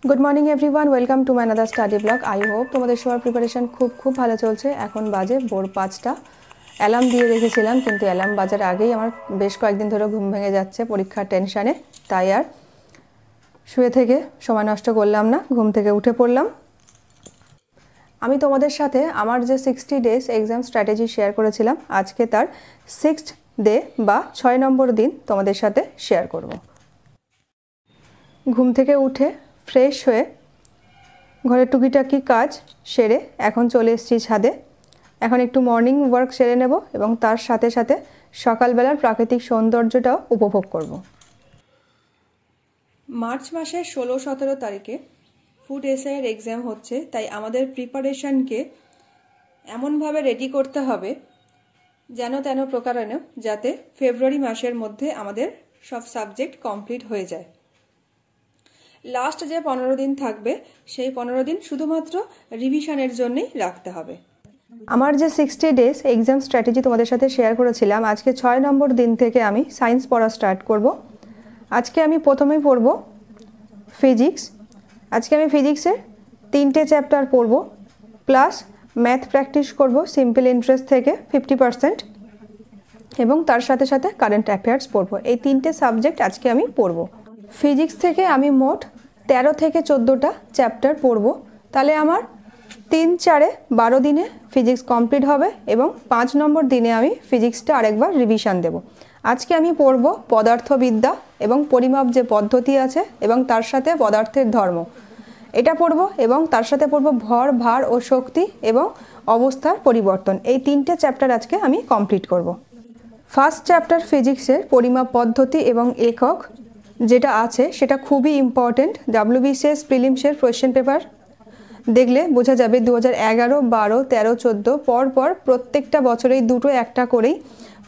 Good morning everyone, welcome to my another study blog. I hope তোমাদের সবার preparation খুব ভালো চলছে। এখন বাজে ভোর 5টা। অ্যালার্ম দিয়ে রেখেছিলাম, কিন্তু অ্যালার্ম বাজার আগেই আমার বেশ কয়েকদিন ধরে ঘুম ভেঙে যাচ্ছে পরীক্ষার টেনশানে। তাই আর শুয়ে থেকে সময় নষ্ট করলাম না, ঘুম থেকে উঠে পড়লাম। আমি তোমাদের সাথে আমার যে 60 ডেজ এক্সাম স্ট্র্যাটেজি শেয়ার করেছিলাম, আজকে তার 6th ডে বা 6 নম্বর দিন তোমাদের সাথে শেয়ার করব। ঘুম থেকে উঠে ফ্রেশ হয়ে ঘরের টুকিটাকি কাজ সেরে এখন চলে এসেছি ছাদে। এখন একটু মর্নিং ওয়ার্ক সেরে নেব এবং তার সাথে সাথে সকালবেলার প্রাকৃতিক সৌন্দর্যটাও উপভোগ করব। মার্চ মাসের 16-17 তারিখে ফুড এসআইয়ের এক্সাম হচ্ছে, তাই আমাদের প্রিপারেশনকে এমনভাবে রেডি করতে হবে যেন তেন প্রকারেণ, যাতে ফেব্রুয়ারি মাসের মধ্যে আমাদের সব সাবজেক্ট কমপ্লিট হয়ে যায়। লাস্ট যে 15 দিন থাকবে সেই 15 দিন শুধুমাত্র রিভিশনের জন্যই রাখতে হবে। আমার যে 60 ডেজ এক্সাম স্ট্র্যাটেজি তোমাদের সাথে শেয়ার করেছিলাম, আজকে 6 নম্বর দিন থেকে আমি সায়েন্স পড়া স্টার্ট করব। আজকে আমি প্রথমেই পড়ব ফিজিক্স। আজকে আমি ফিজিক্সের 3টে চ্যাপ্টার পড়ব, প্লাস ম্যাথ প্র্যাকটিস করব সিম্পল ইন্টারেস্ট থেকে 50%, এবং তার সাথে সাথে কারেন্ট অ্যাফেয়ার্স পড়ব। এই 3টে সাবজেক্ট আজকে আমি পড়ব। ফিজিক্স থেকে আমি মোট 13 থেকে 14টা চ্যাপ্টার পড়ব। তাহলে আমার 3-4-12 দিনে ফিজিক্স কমপ্লিট হবে এবং 5 নম্বর দিনে আমি ফিজিক্সটা আরেকবার রিভিশন দেব। আজকে আমি পড়ব পদার্থবিদ্যা এবং পরিমাপ যে পদ্ধতি আছে এবং তার সাথে পদার্থের ধর্ম, এটা পড়ব, এবং তার সাথে পড়ব ভর, ভার ও শক্তি এবং অবস্থার পরিবর্তন। এই 3টে চ্যাপ্টার আজকে আমি কমপ্লিট করব। ফার্স্ট চ্যাপ্টার ফিজিক্সের পরিমাপ পদ্ধতি এবং একক যেটা আছে সেটা খুবই ইম্পর্টেন্ট। WBCS প্রিলিমসের কোয়েশ্চেন পেপার দেখলে বোঝা যাবে 2011, 12, 13, 14 পর প্রত্যেকটা বছরেই দুটো একটা করেই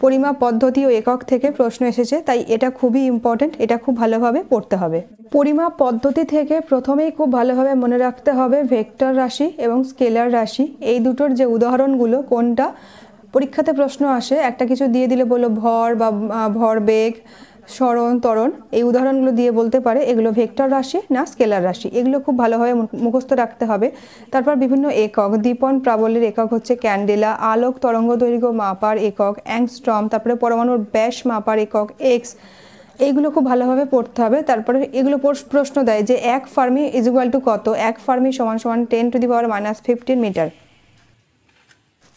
পরিমাপ পদ্ধতি ও একক থেকে প্রশ্ন এসেছে, তাই এটা খুবই ইম্পর্টেন্ট, এটা খুব ভালোভাবে পড়তে হবে। পরিমাপ পদ্ধতি থেকে প্রথমেই খুব ভালোভাবে মনে রাখতে হবে ভেক্টর রাশি এবং স্কেলার রাশি। এই দুটোর যে উদাহরণগুলো, কোনটা পরীক্ষাতে প্রশ্ন আসে, একটা কিছু দিয়ে দিলে বলো ভর বা ভরবেগ, সরণ, ত্বরণ, এই উদাহরণগুলো দিয়ে বলতে পারে এগুলো ভেক্টর রাশি না স্কেলার রাশি। এগুলো খুব ভালোভাবে মুখস্থ রাখতে হবে। তারপর বিভিন্ন একক, দীপন প্রাবল্যের একক হচ্ছে ক্যান্ডেলা, আলোক তরঙ্গ দৈর্ঘ্য মাপার একক অ্যাংস্ট্রম, তারপরে পরমাণুর ব্যাস মাপার একক এক্স, এইগুলো খুব ভালোভাবে পড়তে হবে। তারপরে এগুলো প্রশ্ন দেয় যে 1 ফার্মি ইজ ইকুয়াল টু কত, 1 ফার্মি সমান 10⁻⁻15 মিটার।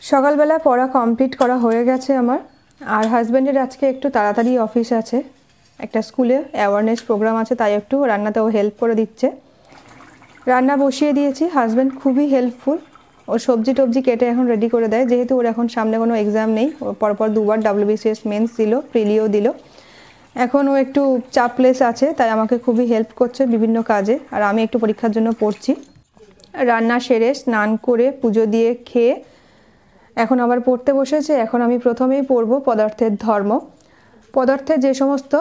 সকালবেলা পড়া কমপ্লিট করা হয়ে গেছে আমার। আর হাজব্যান্ডের আজকে একটু তাড়াতাড়ি অফিস আছে, একটা স্কুলে অ্যাওয়ারনেস প্রোগ্রাম আছে, তাই একটু রান্নাতেও হেল্প করে দিচ্ছে। রান্না বসিয়ে দিয়েছি, হাজব্যান্ড খুবই হেল্পফুল। ও সবজি টবজি কেটে এখন রেডি করে দেয়, যেহেতু ওর এখন সামনে কোনো এক্সাম নেই। ও পরপর 2বার WBCS মেন্স দিল, প্রিলিও দিল। এখন ও একটু চাপলেস আছে, তাই আমাকে খুবই হেল্প করছে বিভিন্ন কাজে, আর আমি একটু পরীক্ষার জন্য পড়ছি। রান্না সেরে স্নান করে পুজো দিয়ে খেয়ে এখন আবার পড়তে বসেছে। এখন আমি প্রথমেই পড়ব পদার্থের ধর্ম। পদার্থের যে সমস্ত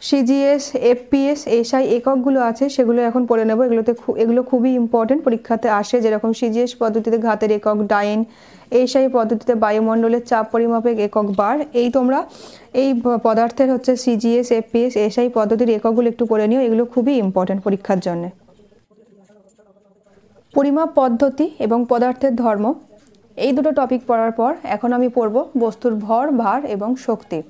CGS, FPS, SI এককগুলো আছে সেগুলো এখন পড়ে নেব। এগুলো খুবই ইম্পর্টেন্ট, পরীক্ষাতে আসে। যেরকম CGS পদ্ধতিতে ঘাতের একক ডাইন, SI পদ্ধতিতে বায়ুমণ্ডলের চাপ পরিমাপের একক বার। তোমরা এই পদার্থের হচ্ছে CGS, FPS, SI পদ্ধতির এককগুলো একটু পড়ে নিও, এগুলো খুবই ইম্পর্টেন্ট পরীক্ষার জন্য। পরিমাপ পদ্ধতি এবং পদার্থের ধর্ম, এই দুটো টপিক পড়ার পর এখন আমি পড়ব বস্তুর ভর, ভার এবং শক্তি।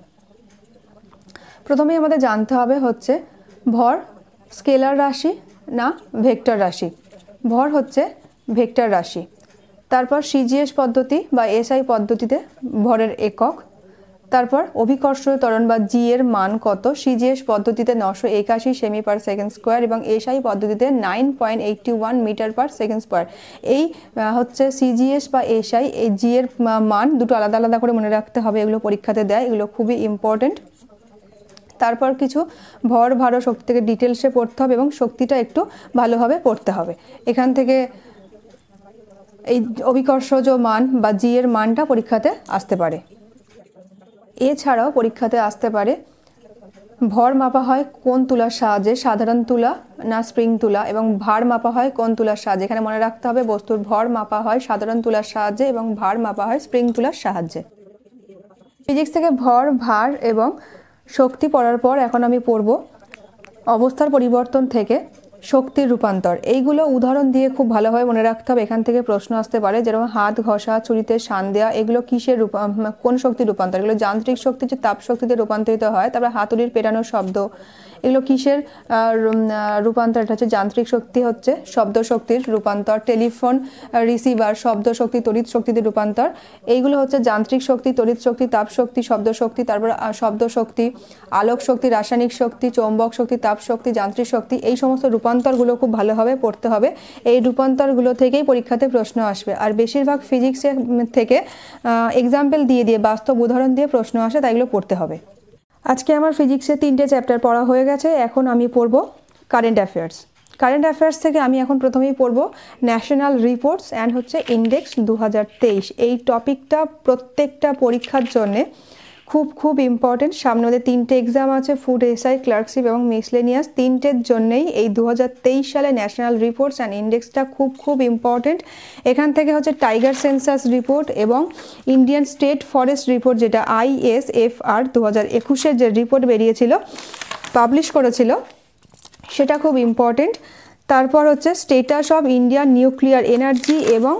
প্রথমেই আমাদের জানতে হবে হচ্ছে ভর স্কেলার রাশি না ভেক্টর রাশি। ভর হচ্ছে ভেক্টর রাশি। তারপর CGS পদ্ধতি বা SI পদ্ধতিতে ভরের একক। তারপর অভিকর্ষ ত্বরণ বা G এর মান কত, CGS পদ্ধতিতে 981 সেমি পার সেকেন্ড স্কোয়ার এবং SI পদ্ধতিতে 9.81 মিটার পার সেকেন্ড স্কোয়ার। এই হচ্ছে CGS বা SI, এই G এর মান দুটো আলাদা আলাদা করে মনে রাখতে হবে, এগুলো পরীক্ষাতে দেয়, এগুলো খুবই ইম্পর্টেন্ট। তারপর কিছু ভর, ভার ও শক্তি থেকে ডিটেলসে পড়তে হবে এবং শক্তিটা একটু ভালোভাবে পড়তে হবে। এখান থেকে এই অভিকর্ষজ মান বা G এর মানটা পরীক্ষাতে আসতে পারে। এছাড়াও পরীক্ষাতে আসতে পারে ভর মাপা হয় কোন তুলার সাহায্যে, সাধারণ তুলা না স্প্রিং তুলা, এবং ভার মাপা হয় কোন তুলার সাহায্যে। এখানে মনে রাখতে হবে বস্তুর ভর মাপা হয় সাধারণ তুলার সাহায্যে এবং ভার মাপা হয় স্প্রিং তুলার সাহায্যে। ফিজিক্স থেকে ভর, ভার এবং শক্তি পড়ার পর এখন আমি পড়ব অবস্থার পরিবর্তন থেকে শক্তির রূপান্তর, এইগুলো উদাহরণ দিয়ে খুব ভালোভাবে মনে রাখতে হবে। এখান থেকে প্রশ্ন আসতে পারে, যেরকম হাত ঘষা, চুরিতে শান দেওয়া, এগুলো কিসের কোন শক্তির রূপান্তর? এগুলো যান্ত্রিক শক্তি যে তাপ শক্তিতে রূপান্তরিত হয়। তারপরে হাতুড়ির পেটানোর শব্দ, এগুলো কিসের রূপান্তর? এটা হচ্ছে যান্ত্রিক শক্তি, হচ্ছে শব্দ শক্তির রূপান্তর। টেলিফোন রিসিভার, শব্দ শক্তি তড়িৎ শক্তিতে রূপান্তর। এইগুলো হচ্ছে যান্ত্রিক শক্তি, তড়িৎ শক্তি, তাপ শক্তি, শব্দ শক্তি। তারপর শব্দ শক্তি, আলোক শক্তি, রাসায়নিক শক্তি, চৌম্বক শক্তি, তাপ শক্তি, যান্ত্রিক শক্তি। এই সমস্ত রূপান্তরগুলো খুব ভালোভাবে পড়তে হবে। এই রূপান্তরগুলো থেকেই পরীক্ষাতে প্রশ্ন আসবে। আর বেশিরভাগ ফিজিক্সের থেকে এক্সাম্পল দিয়ে দিয়ে, বাস্তব উদাহরণ দিয়ে প্রশ্ন আসে, তাই এগুলো পড়তে হবে। আজকে আমার ফিজিক্সের 3টে চ্যাপ্টার পড়া হয়ে গেছে। এখন আমি পড়ব কারেন্ট অ্যাফেয়ার্স। কারেন্ট অ্যাফেয়ার্স থেকে আমি এখন প্রথমেই পড়ব ন্যাশনাল রিপোর্টস অ্যান্ড হচ্ছে ইন্ডেক্স 2023। এই টপিকটা প্রত্যেকটা পরীক্ষার জন্যে খুব ইম্পর্টেন্ট। সামনে ওদের 3টে এক্সাম আছে, ফুড এসআই, ক্লার্কশিপ এবং মিসলেনিয়াস। 3টের জন্যেই এই 2023 সালে ন্যাশনাল রিপোর্টস অ্যান্ড ইন্ডেক্সটা খুব ইম্পর্টেন্ট। এখান থেকে হচ্ছে টাইগার সেন্সাস রিপোর্ট এবং ইন্ডিয়ান স্টেট ফরেস্ট রিপোর্ট, যেটা ISFR 2021-এর যে রিপোর্ট বেরিয়েছিল, পাবলিশ করেছিল, সেটা খুব ইম্পর্টেন্ট। তারপর হচ্ছে status of Indian nuclear energy এবং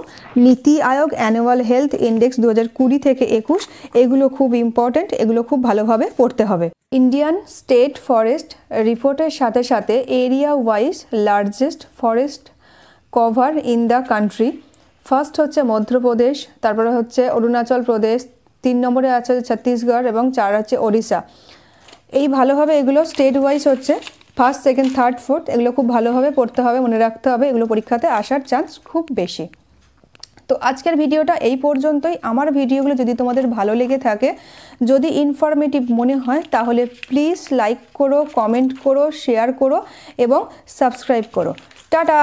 নীতি আয়োগ অ্যানুয়াল হেলথ ইন্ডেক্স 2020 থেকে 21, এগুলো খুব ইম্পর্টেন্ট, এগুলো খুব ভালোভাবে পড়তে হবে। ইন্ডিয়ান স্টেট ফরেস্ট রিপোর্টের সাথে সাথে area wise largest forest cover in the country. First হচ্ছে মধ্যপ্রদেশ, তারপরে হচ্ছে অরুণাচল প্রদেশ, 3 নম্বরে আছে ছত্তিশগড় এবং 4 হচ্ছে ওড়িশা। এই ভালোভাবে এগুলো স্টেট ওয়াইজ হচ্ছে ফার্স্ট, সেকেন্ড, থার্ড, ফোর্থ, এগুলো খুব ভালোভাবে পড়তে হবে, মনে রাখতে হবে। এগুলো পরীক্ষাতে আসার চান্স খুব বেশি। তো আজকের ভিডিওটা এই পর্যন্তই। আমার ভিডিওগুলো যদি তোমাদের ভালো লেগে থাকে, যদি ইনফরমেটিভ মনে হয়, তাহলে প্লিজ লাইক করো, কমেন্ট করো, শেয়ার করো এবং সাবস্ক্রাইব করো। টাটা।